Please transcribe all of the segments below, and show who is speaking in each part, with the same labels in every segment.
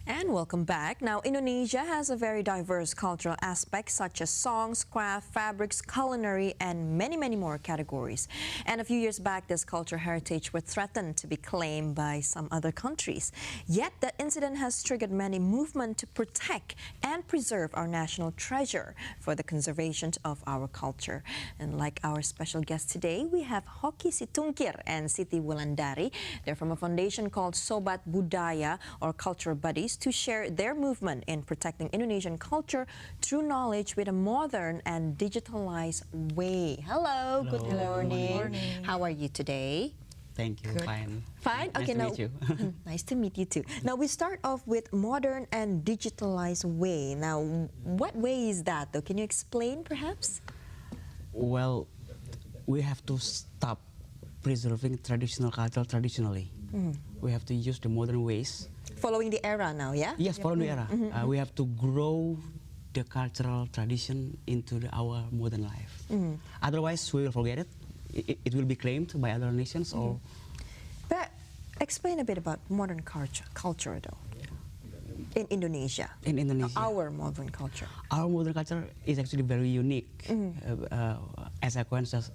Speaker 1: And welcome back. Now, Indonesia has a very diverse cultural aspects such as songs, craft, fabrics, culinary, and many, many more categories. And a few years back, this cultural heritage was threatened to be claimed by some other countries. Yet, that incident has triggered many movements to protect and preserve our national treasure for the conservation of our culture. And like our special guest today, we have Hoki Situngkir and Siti Wulandari. They're from a foundation called Sobat Budaya, or Cultural Buddies, to share their movement in protecting Indonesian culture through knowledge with a modern and digitalized way. Hello, good morning.
Speaker 2: Good morning.
Speaker 1: How are you today?
Speaker 2: Thank you.
Speaker 1: Good.
Speaker 2: Fine.
Speaker 1: Fine?
Speaker 2: Nice
Speaker 1: okay,
Speaker 2: to
Speaker 1: now,
Speaker 2: meet you.
Speaker 1: Nice to meet you too. Now, we start off with modern and digitalized way. Now, what way is that though? Can you explain perhaps?
Speaker 2: Well, we have to stop preserving traditional culture traditionally. We have to use the modern ways.
Speaker 1: Following the era now, yeah?
Speaker 2: Yes, following the era. We have to grow the cultural tradition into our modern life. Otherwise, we will forget it. It will be claimed by other nations. Or.
Speaker 1: But explain a bit about modern culture though. In Indonesia.
Speaker 2: In Indonesia.
Speaker 1: Our modern culture.
Speaker 2: Our modern culture is actually very unique as a consequence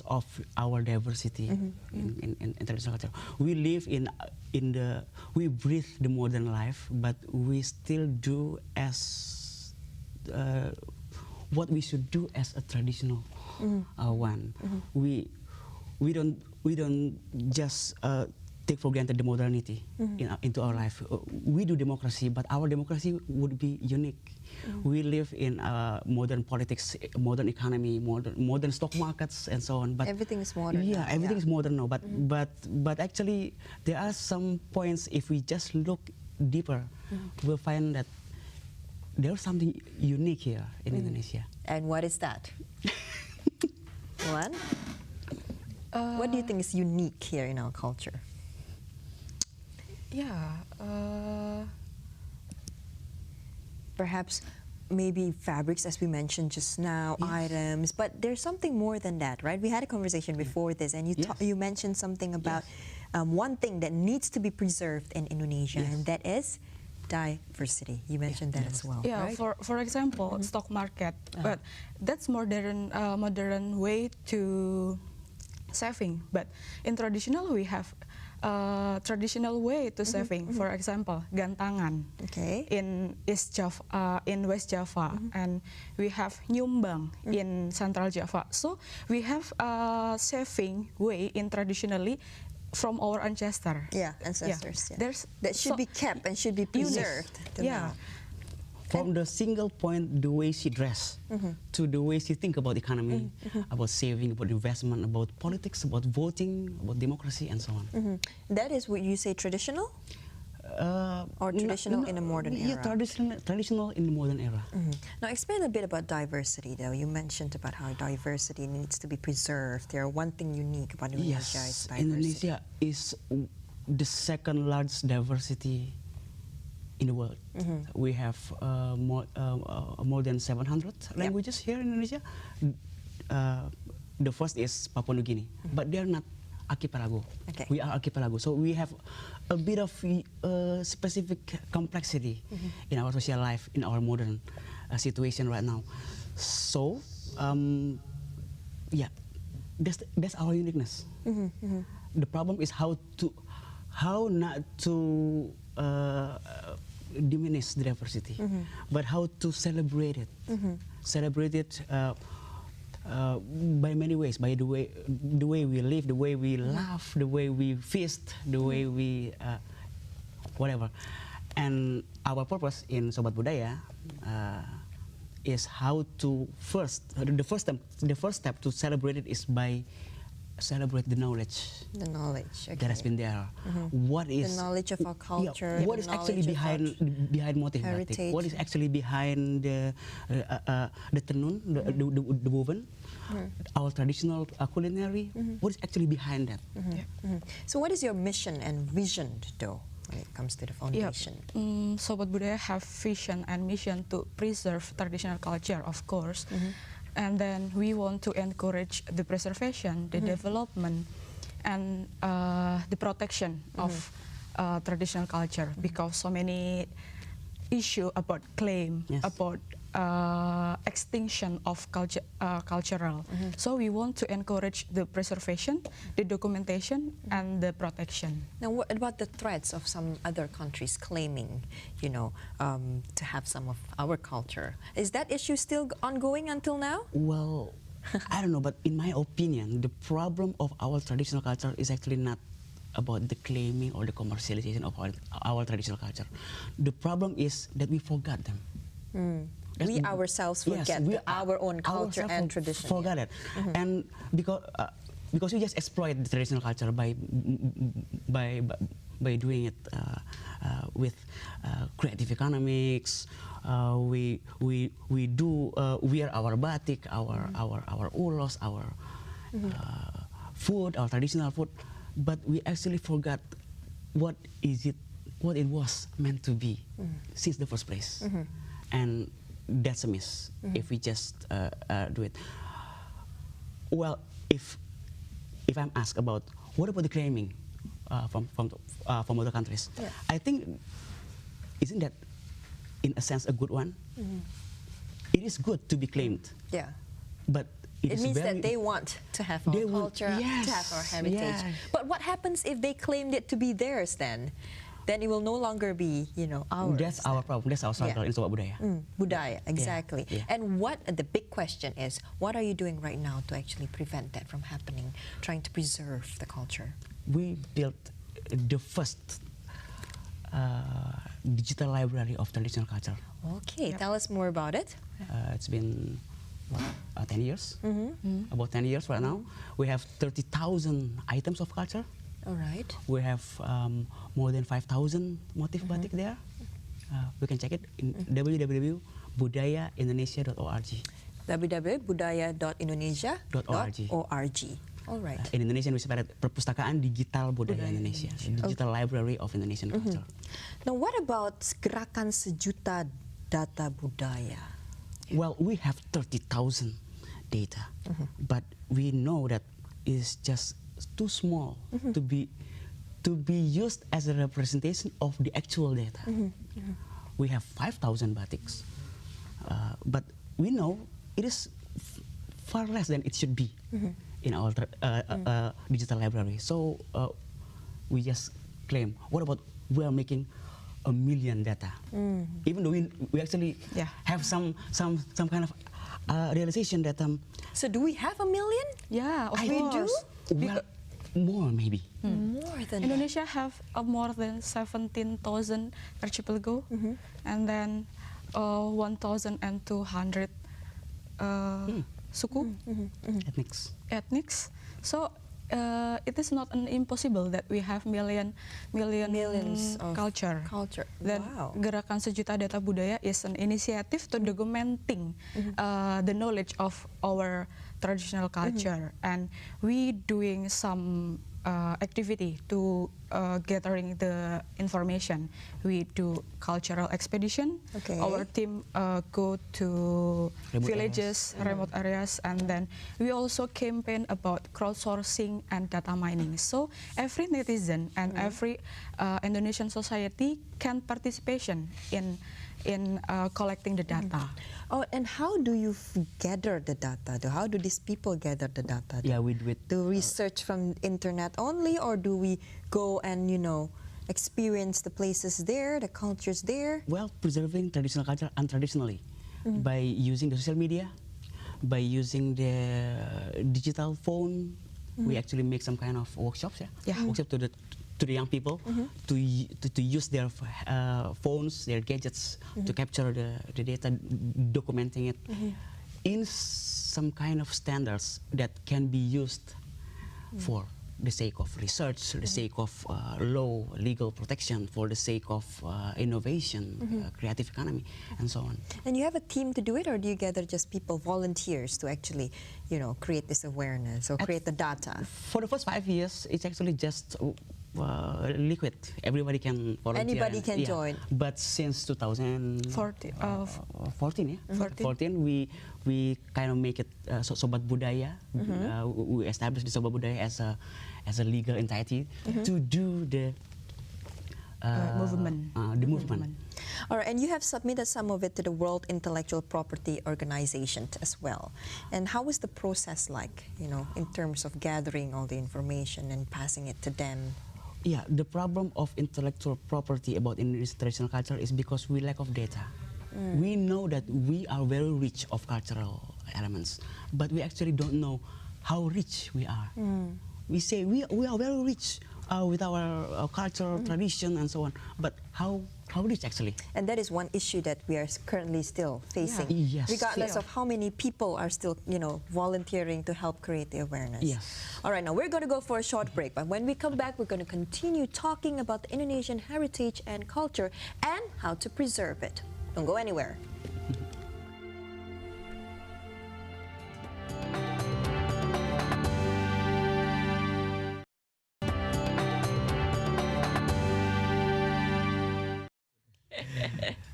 Speaker 2: of our diversity in traditional culture. We live we breathe the modern life, but we still do as what we should do as a traditional one. We don't just take for granted the modernity into our life. We do democracy, but our democracy would be unique. We live in modern politics, modern economy, modern stock markets, and so on. But
Speaker 1: everything is modern.
Speaker 2: Yeah, everything is modern now. But actually, there are some points. If we just look deeper, we'll find that there's something unique here in Indonesia.
Speaker 1: And what is that? What? What do you think is unique here in our culture?
Speaker 3: Yeah,
Speaker 1: perhaps maybe fabrics, as we mentioned just now,
Speaker 2: yes.
Speaker 1: items, but there's something more than that, right? We had a conversation before this, and you mentioned something about one thing that needs to be preserved in Indonesia, and that is diversity. You mentioned that as well.
Speaker 3: Yeah,
Speaker 1: right?
Speaker 3: for example, stock market, but that's modern way to saving. But in traditional, we have traditional way to saving. For example, gantangan in West Java, and we have nyumbang in Central Java. So we have a saving way in traditionally from our ancestors.
Speaker 1: Yeah, ancestors.
Speaker 3: Yeah.
Speaker 1: Yeah. That should be kept and should be preserved.
Speaker 3: Yeah.
Speaker 2: From the single point, the way she dress, to the way she think about economy, about saving, about investment, about politics, about voting, about democracy, and so on.
Speaker 1: That is what you say traditional? Or traditional in a modern era?
Speaker 2: Yeah, traditional in the modern era.
Speaker 1: Now explain a bit about diversity though. You mentioned about how diversity needs to be preserved. There one thing unique about Indonesia is diversity.
Speaker 2: Indonesia is the second largest diversity in the world. We have more than 700 languages here in Indonesia. The first is Papua New Guinea, but they are not archipelago. We are archipelago, so we have a bit of specific complexity in our social life, in our modern situation right now. So, yeah, that's our uniqueness. The problem is how not to diminish the diversity, but how to celebrate it. Celebrate it by many ways, by the way we live, the way we laugh, the way we feast, the way we whatever. And our purpose in Sobat Budaya is how to the first step to celebrate it is by celebrate the knowledge.
Speaker 1: The knowledge
Speaker 2: that has been there. What is
Speaker 1: the knowledge of our culture?
Speaker 2: What is actually behind motif batik? What is actually behind the tenun, the woven, our traditional culinary? What is actually behind that?
Speaker 1: So, what is your mission and vision, though, when it comes to the foundation?
Speaker 3: Sobat Budaya have vision and mission to preserve traditional culture, of course. And then we want to encourage the preservation, the development, and the protection of traditional culture because so many issue about claim,
Speaker 2: Yes.
Speaker 3: about extinction of cultural. So we want to encourage the preservation, the documentation, and the protection.
Speaker 1: Now, what about the threats of some other countries claiming, to have some of our culture? Is that issue still ongoing until now?
Speaker 2: Well, I don't know, but in my opinion, the problem of our traditional culture is actually not about the claiming or the commercialization of our traditional culture. The problem is that we forgot them.
Speaker 1: We ourselves forget our own culture and tradition.
Speaker 2: Forgot it, and because we just exploit the traditional culture by doing it with creative economics. We wear our batik, our ulos, our food, our traditional food, but we actually forgot what it was meant to be since the first place, and that's a miss if we just do it. Well, if I'm asked about what about the claiming from other countries, I think isn't that in a sense a good one? It is good to be claimed.
Speaker 1: Yeah.
Speaker 2: But
Speaker 1: it means that they want to have our culture, to have our heritage.
Speaker 2: Yes.
Speaker 1: But what happens if they claimed it to be theirs then? Then it will no longer be, ours.
Speaker 2: That's our problem. That's our struggle in Sobat Budaya.
Speaker 1: Budaya, exactly.
Speaker 2: Yeah.
Speaker 1: And the big question is, what are you doing right now to actually prevent that from happening, trying to preserve the culture?
Speaker 2: We built the first digital library of traditional culture.
Speaker 1: Okay, tell us more about it.
Speaker 2: It's been 10 years, about 10 years right now. We have 30,000 items of culture.
Speaker 1: All right.
Speaker 2: We have more than 5,000 motif batik there. We can check it in www.budayaindonesia.org.
Speaker 1: www.budaya.indonesia.org. All right.
Speaker 2: In Indonesian, we spell it Perpustakaan Digital Budaya Indonesia, Digital Library of Indonesian Culture.
Speaker 1: Now, what about Gerakan Sejuta Data Budaya?
Speaker 2: Well, we have 30,000 data, but we know that it's just too small to be used as a representation of the actual data. We have 5,000 batiks, but we know it is far less than it should be in our digital library. So we just claim, what about we are making 1 million data? Even though we actually have some kind of realization that
Speaker 1: so do we have 1 million?
Speaker 3: Yeah, of
Speaker 1: we
Speaker 3: course.
Speaker 1: do.
Speaker 2: Well, more maybe.
Speaker 1: More than
Speaker 3: Indonesia have more than 17,000 archipelago, and then 1,200 suku, ethnics. So it is not impossible that we have millions of culture. Then Gerakan Sejuta Data Budaya is an initiative to documenting the knowledge of our traditional culture, and we doing some activity to gathering the information. We do cultural expedition. Our team go to villages, remote areas, and then we also campaign about crowdsourcing and data mining. So every netizen and every Indonesian society can participation in collecting the data.
Speaker 1: Oh, and how do you gather the data? How do these people gather the data?
Speaker 2: Yeah, we do it.
Speaker 1: Do we research from internet only, or do we go and experience the places there, the cultures there?
Speaker 2: Well, preserving traditional culture untraditionally by using the social media, by using the digital phone. We actually make some kind of workshops, workshop to the young people to use their phones, their gadgets to capture the data, documenting it in some kind of standards that can be used for the sake of research, the sake of law, legal protection, for the sake of innovation, creative economy, and so on.
Speaker 1: And you have a team to do it, or do you gather just people, volunteers, to actually, create this awareness or create the data?
Speaker 2: For the first 5 years, it's actually just liquid. Everybody can volunteer.
Speaker 1: Anybody can join.
Speaker 2: But since 2014, 14, we kind of make it Sobat Budaya. We established the Sobat Budaya as a legal entity to do the
Speaker 3: movement.
Speaker 2: The movement.
Speaker 1: All right, and you have submitted some of it to the World Intellectual Property Organization as well. And how is the process like, you know, in terms of gathering all the information and passing it to them?
Speaker 2: Yeah, the problem of intellectual property about Indonesian traditional culture is because we lack of data. We know that we are very rich of cultural elements, but we actually don't know how rich we are. We say we are very rich with our culture, tradition, and so on, but how rich actually?
Speaker 1: And that is one issue that we are currently still facing,
Speaker 2: Yes.
Speaker 1: regardless of how many people are still, you know, volunteering to help create the awareness.
Speaker 2: Yes.
Speaker 1: All right, now we're going to go for a short break, but when we come back, we're going to continue talking about the Indonesian heritage and culture and how to preserve it. Don't go anywhere.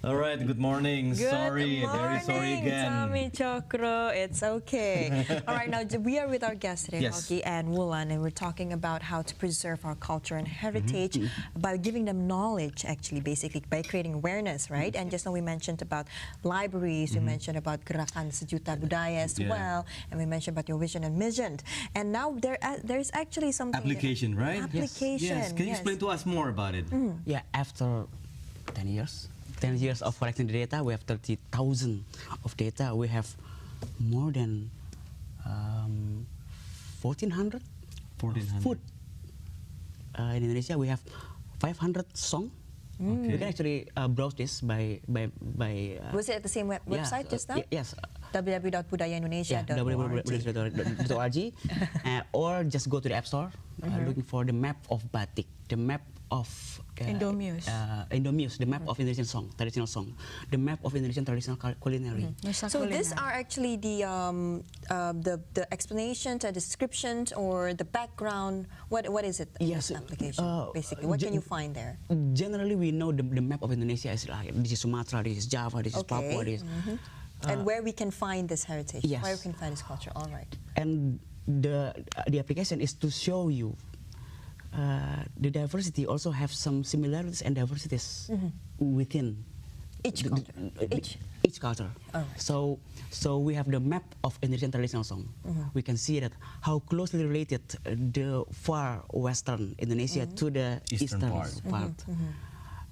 Speaker 4: All right, good morning.
Speaker 1: Good
Speaker 4: Sorry,
Speaker 1: morning,
Speaker 4: very sorry again.
Speaker 1: Tommy Chokro. It's okay. All right, now we are with our guests today,
Speaker 4: Yes.
Speaker 1: Hoki and Wulan, and we're talking about how to preserve our culture and heritage by giving them knowledge, actually, basically, by creating awareness, right? And just now we mentioned about libraries, we mentioned about Gerakan Sejuta Budaya as well, and we mentioned about your vision and mission. And now there's actually something...
Speaker 4: Application, right?
Speaker 1: Application,
Speaker 4: Yes. Can you explain to us more about it?
Speaker 2: Yeah, after 10 years of collecting the data, we have 30,000 of data. We have more than 1,400 food. In Indonesia, we have 500 songs. You can actually browse this by
Speaker 1: Was it at the same website just now?
Speaker 2: Yes.
Speaker 1: www.budayaindonesia.org.
Speaker 2: www.budayaindonesia.org or just go to the App Store looking for the map of batik, the map of Indomuse, the map of Indonesian song, traditional song, the map of Indonesian traditional culinary.
Speaker 1: So these are actually the explanations, the descriptions, or the background. What is it?
Speaker 2: Yes,
Speaker 1: this application basically. What can you find there?
Speaker 2: Generally, we know the map of Indonesia is like this is Sumatra, this is Java, this is Papua, this.
Speaker 1: And where we can find this heritage,
Speaker 2: yes.
Speaker 1: where we can find this culture. All right.
Speaker 2: And the application is to show you the diversity also have some similarities and diversities within
Speaker 1: Each culture.
Speaker 2: Each culture.
Speaker 1: All right.
Speaker 2: So we have the map of Indonesian traditional song. We can see that how closely related the far western Indonesia to the eastern part.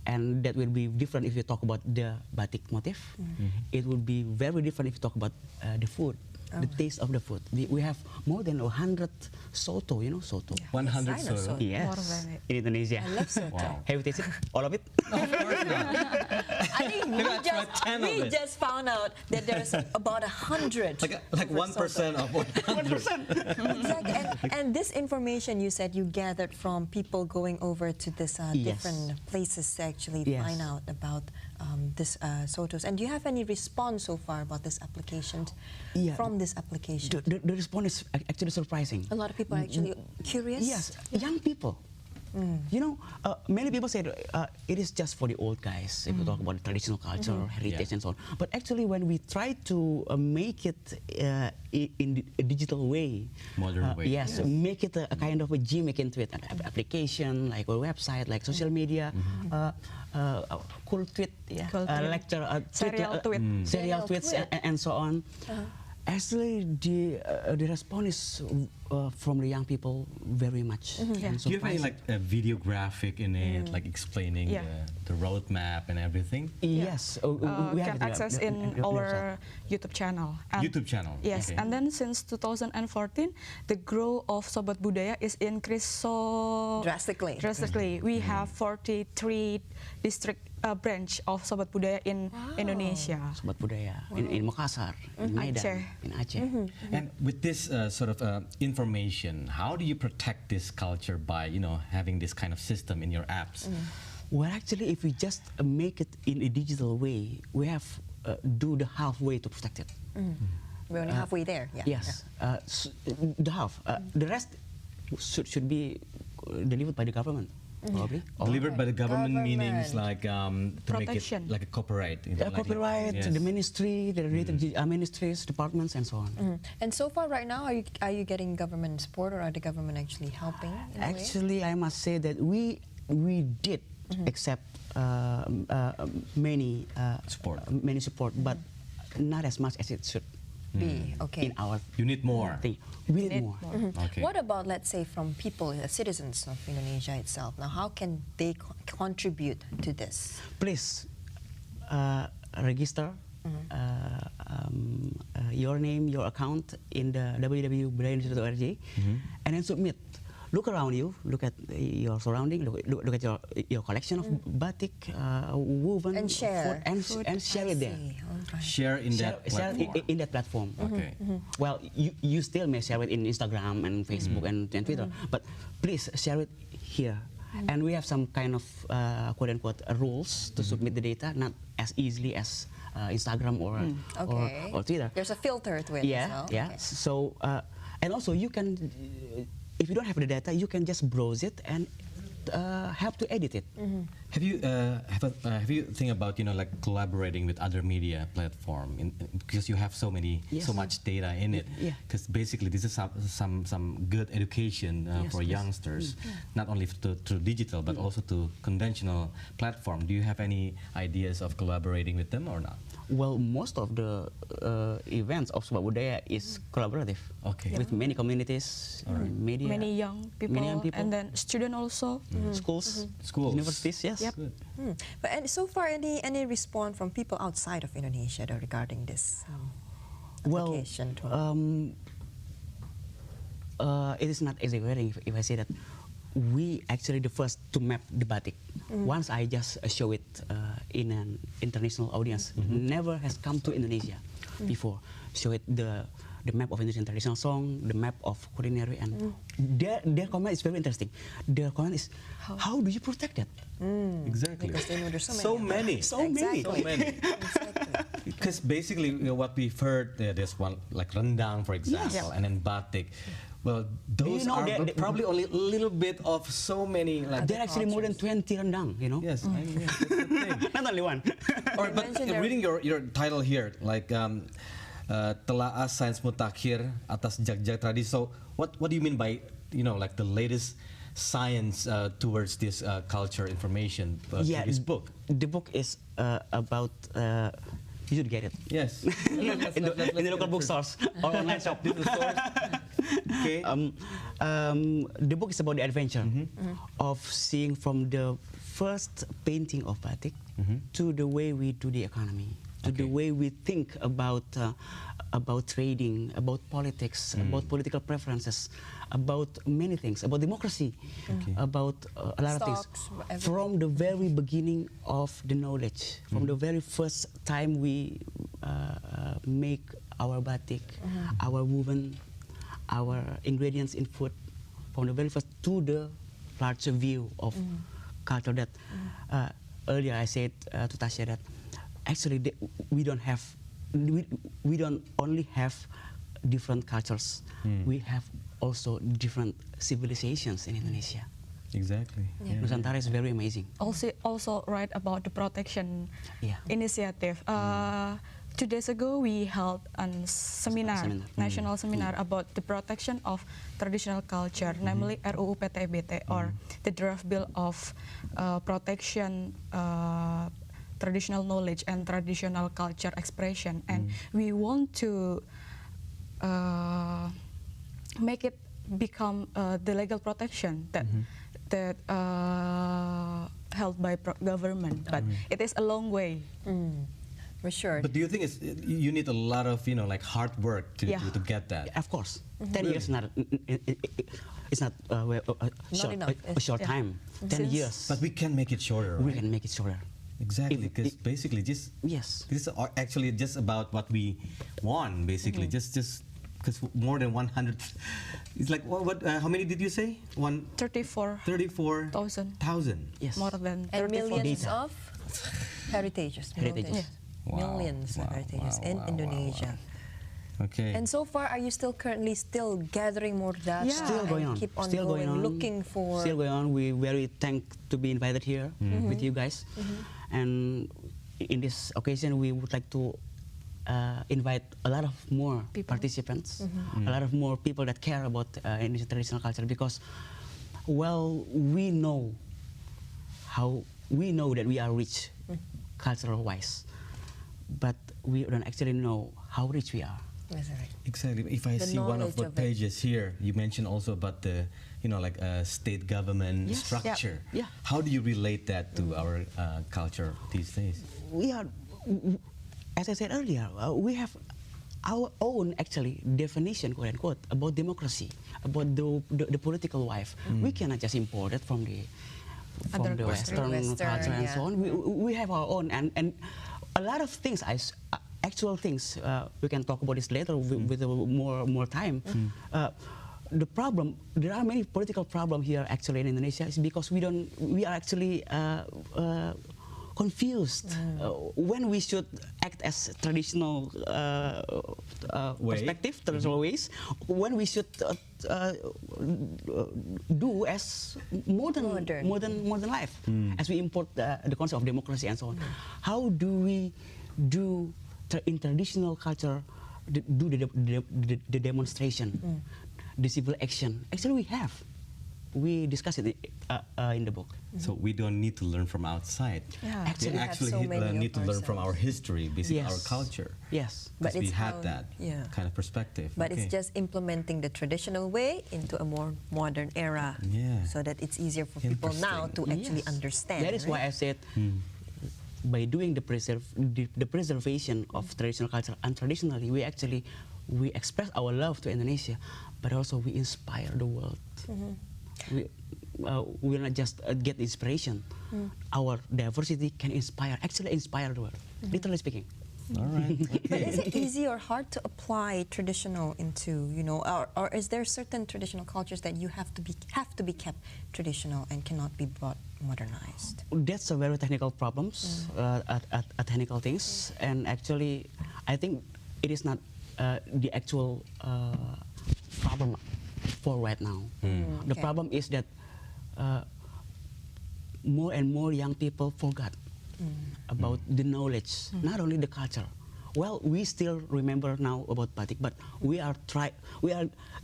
Speaker 2: And that will be different if you talk about the batik motif. It will be very different if you talk about the food. The taste of the food. We have more than 100 soto, you know, soto.
Speaker 1: Yeah.
Speaker 4: 100
Speaker 1: Yes,
Speaker 4: soto?
Speaker 2: Yes,
Speaker 3: More than it.
Speaker 2: in Indonesia.
Speaker 1: I love soto.
Speaker 4: Wow.
Speaker 2: Have you tasted all of it?
Speaker 4: Of course not.
Speaker 1: I think we just found out that there's about 100.
Speaker 4: Like 1% of 100.
Speaker 1: Exactly. And this information you said you gathered from people going over to this different places to actually find out about this sotos. And do you have any response so far about this application? From this application?
Speaker 2: The response is actually surprising.
Speaker 1: A lot of people are actually curious?
Speaker 2: Yes, young people. You know, many people say it is just for the old guys if we talk about traditional culture, heritage, and so on. But actually, when we try to make it in a digital way,
Speaker 4: modern way,
Speaker 2: yes, make it a kind of a gimmick into it, an application like a website, like social media, cool tweet, lecture,
Speaker 3: serial tweet,
Speaker 2: serial tweets, and so on. Actually, the response is from the young people very much. And
Speaker 4: do you have any like a video graphic in it, like explaining the roadmap and everything?
Speaker 2: Yes, we
Speaker 3: can
Speaker 2: have
Speaker 3: access in our YouTube channel.
Speaker 4: YouTube channel.
Speaker 3: Yes,
Speaker 4: Okay.
Speaker 3: and then since 2014, the growth of Sobat Budaya is increased so
Speaker 1: drastically.
Speaker 3: We have 43 district branch of Sobat Budaya in Indonesia.
Speaker 2: Sobat Budaya in Makassar, in Medan, in Aceh.
Speaker 4: And with this sort of information, how do you protect this culture by, you know, having this kind of system in your apps?
Speaker 2: Well, actually, if we just make it in a digital way, we have do the halfway to protect it.
Speaker 1: We're only halfway there.
Speaker 2: Yes, the half. The rest should be delivered by the government. Probably.
Speaker 4: Delivered by the government, meanings like to
Speaker 3: protection.
Speaker 4: make it like a copyright. You know, like
Speaker 2: copyright, the ministry, the related ministries, departments, and so on.
Speaker 1: And so far, right now, are you getting government support, or are the government actually helping? In a way?
Speaker 2: Actually, I must say that we did accept many support, but not as much as it should
Speaker 1: Be okay.
Speaker 2: in our
Speaker 4: You need more.
Speaker 2: thing. We need more.
Speaker 4: Okay.
Speaker 1: What about, let's say, from people, citizens of Indonesia itself? Now, how can they contribute to this?
Speaker 2: Please register your name, your account in the www.budaya.org, and then submit. Look around you, look at your surrounding, look at your collection of batik, woven,
Speaker 1: And share.
Speaker 2: and share it there.
Speaker 4: Share in that
Speaker 2: Share
Speaker 4: platform.
Speaker 2: in that platform.
Speaker 4: Okay.
Speaker 2: Well, you still may share it in Instagram and Facebook and Twitter, but please share it here. And we have some kind of quote-unquote rules to submit the data, not as easily as Instagram or Twitter.
Speaker 1: There's a filter to it as well.
Speaker 2: Yeah.
Speaker 1: Okay.
Speaker 2: So, and also you can, if you don't have the data, you can just browse it and help to edit it.
Speaker 4: Have you think about like collaborating with other media platform because you have so much data in it?
Speaker 2: Yeah.
Speaker 4: Because basically this is some good education for youngsters, not only through digital but also to conventional platform. Do you have any ideas of collaborating with them or not?
Speaker 2: Well, most of the events of Sebuah Budaya is collaborative.
Speaker 4: Okay.
Speaker 2: With many communities, media,
Speaker 3: Many young people, and then student also.
Speaker 2: schools,
Speaker 4: Schools.
Speaker 2: universities. Yes.
Speaker 3: Yep.
Speaker 4: Good.
Speaker 1: But and so far, any response from people outside of Indonesia though, regarding this
Speaker 2: Well,
Speaker 1: application tool?
Speaker 2: it is not exaggerating if I say that we actually the first to map the batik. Once I just show it in an international audience, never has come to Indonesia before. Show it the map of Indonesian traditional song, the map of culinary, and their comment is very interesting. Their comment is, how do you protect that?
Speaker 4: Exactly.
Speaker 1: Because they know there's
Speaker 4: So many.
Speaker 1: Exactly.
Speaker 4: Because basically, what we've heard, there's one like rendang, for example,
Speaker 2: Yes.
Speaker 4: and then batik. Well, those
Speaker 2: you know
Speaker 4: are
Speaker 2: that-
Speaker 4: probably only a little bit of so many. Like,
Speaker 2: There are actually more than 20 rendang, you know?
Speaker 4: yes, I mean, that's the thing.
Speaker 2: Not only one.
Speaker 4: Or, but
Speaker 1: mentioned there-
Speaker 4: reading your title here, like Telaah Sains Mutakhir atas jag-jag tradisi. So, what do you mean by like the latest science towards this culture information through this book?
Speaker 2: The book is about. You should get it.
Speaker 4: Yes.
Speaker 2: In the local bookstores or online shop.
Speaker 4: Okay.
Speaker 2: The book is about the adventure of seeing from the first painting of batik to the way we do the economy, to the way we think about trading, about politics, about political preferences, about many things, about democracy, about a lot of
Speaker 1: Stocks,
Speaker 2: things.
Speaker 1: everything.
Speaker 2: From the very beginning of the knowledge, from the very first time we make our batik, our woven, our ingredients in food, from the very first to the larger view of culture that earlier I said to Tasha that actually we don't only have different cultures, we have also different civilizations in Indonesia.
Speaker 4: Exactly.
Speaker 1: Yeah.
Speaker 2: Nusantara is very amazing.
Speaker 3: Also write about the protection
Speaker 2: Yeah.
Speaker 3: initiative. 2 days ago, we held a seminar, national seminar about the protection of traditional culture, namely RUU PTBT, or the draft bill of protection traditional knowledge and traditional culture expression. And we want to make it become the legal protection that held by government. But it is a long way.
Speaker 1: For sure.
Speaker 4: But do you think you need a lot of like hard work to get that?
Speaker 2: Of course, 10 years it's not
Speaker 1: enough.
Speaker 2: a short time. 10 years.
Speaker 4: But we can make it shorter.
Speaker 2: We
Speaker 4: Right?
Speaker 2: can make it shorter.
Speaker 4: Exactly, because basically this is actually just about what we want. Basically, just because more than 100. It's like what? How many did you say? 34,000.
Speaker 2: Yes.
Speaker 3: More than
Speaker 1: And
Speaker 3: 34.
Speaker 1: millions of heritages.
Speaker 2: Heritages.
Speaker 1: Millions of heritages in Indonesia.
Speaker 4: Okay.
Speaker 1: And so far, are you currently gathering more data?
Speaker 3: Yeah.
Speaker 2: Still going on.
Speaker 1: Keep on
Speaker 2: Still going on.
Speaker 1: looking for.
Speaker 2: Still going on. We very thankful to be invited here with you guys. And in this occasion, we would like to invite a lot of more participants, a lot of more people that care about Indonesian traditional culture, because, well, we know how we know that we are rich, cultural-wise, but we don't actually know how rich we are.
Speaker 1: That's right.
Speaker 4: Exactly. If I
Speaker 1: The
Speaker 4: see one
Speaker 1: knowledge
Speaker 4: of the
Speaker 1: of it.
Speaker 4: pages here, you mentioned also about the, like state government
Speaker 2: Yes.
Speaker 4: structure.
Speaker 2: Yeah.
Speaker 4: How do you relate that to our culture these days?
Speaker 2: We are, as I said earlier, we have our own actually definition, quote unquote, about democracy, about the political life. We cannot just import it from the
Speaker 3: Other
Speaker 2: Western
Speaker 1: Western,
Speaker 2: culture and
Speaker 1: yeah.
Speaker 2: so on. We have our own, and a lot of things, actual things, we can talk about this later with more time. The problem, there are many political problems here actually in Indonesia, is because we are actually confused when we should act as traditional perspective, traditional ways, when we should do as modern life, as we import the concept of democracy and so on. How do we do in traditional culture do the demonstration, the civil action? Actually, we discuss it in the book.
Speaker 4: So we don't need to learn from outside.
Speaker 3: Yeah.
Speaker 4: We
Speaker 1: We have
Speaker 4: actually
Speaker 1: so many
Speaker 4: need to
Speaker 1: of
Speaker 4: learn from our
Speaker 1: ourselves.
Speaker 4: history, basically our
Speaker 2: Yes.
Speaker 4: culture.
Speaker 2: Yes.
Speaker 1: But
Speaker 4: Because we
Speaker 1: it's
Speaker 4: had
Speaker 1: how-
Speaker 4: that
Speaker 1: yeah.
Speaker 4: kind of perspective.
Speaker 1: But
Speaker 4: Okay.
Speaker 1: it's just implementing the traditional way into a more modern era,
Speaker 4: Yeah.
Speaker 1: so that it's easier for people now to actually
Speaker 2: Yes.
Speaker 1: understand.
Speaker 2: That is why I said, by doing the preservation of traditional culture untraditionally, we express our love to Indonesia, but also we inspire the world. We will not just get inspiration. Our diversity can actually inspire the world, literally speaking.
Speaker 4: All right.
Speaker 1: But is
Speaker 4: Okay.
Speaker 1: it easy or hard to apply traditional into, or is there certain traditional cultures that you have to be kept traditional and cannot be brought modernized?
Speaker 2: That's a very technical problems, technical things, and actually, I think it is not the actual problem for right now. The
Speaker 1: Okay.
Speaker 2: problem is that more and more young people forgot about the knowledge, not only the culture. Well, we still remember now about batik, but we are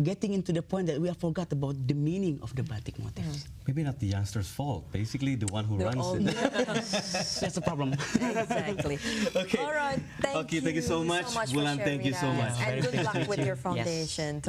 Speaker 2: getting into the point that we have forgot about the meaning of the batik motifs.
Speaker 4: Maybe not the youngster's fault. Basically, the one who
Speaker 1: They're
Speaker 4: runs
Speaker 1: all
Speaker 4: it.
Speaker 2: That's the problem.
Speaker 1: Exactly.
Speaker 4: Okay.
Speaker 1: All right. Thank
Speaker 4: Okay, thank you so much.
Speaker 1: for
Speaker 4: Bulan, thank
Speaker 1: sharing
Speaker 4: you so
Speaker 1: that.
Speaker 4: much.
Speaker 1: And good luck with your
Speaker 2: Yes.
Speaker 1: foundation.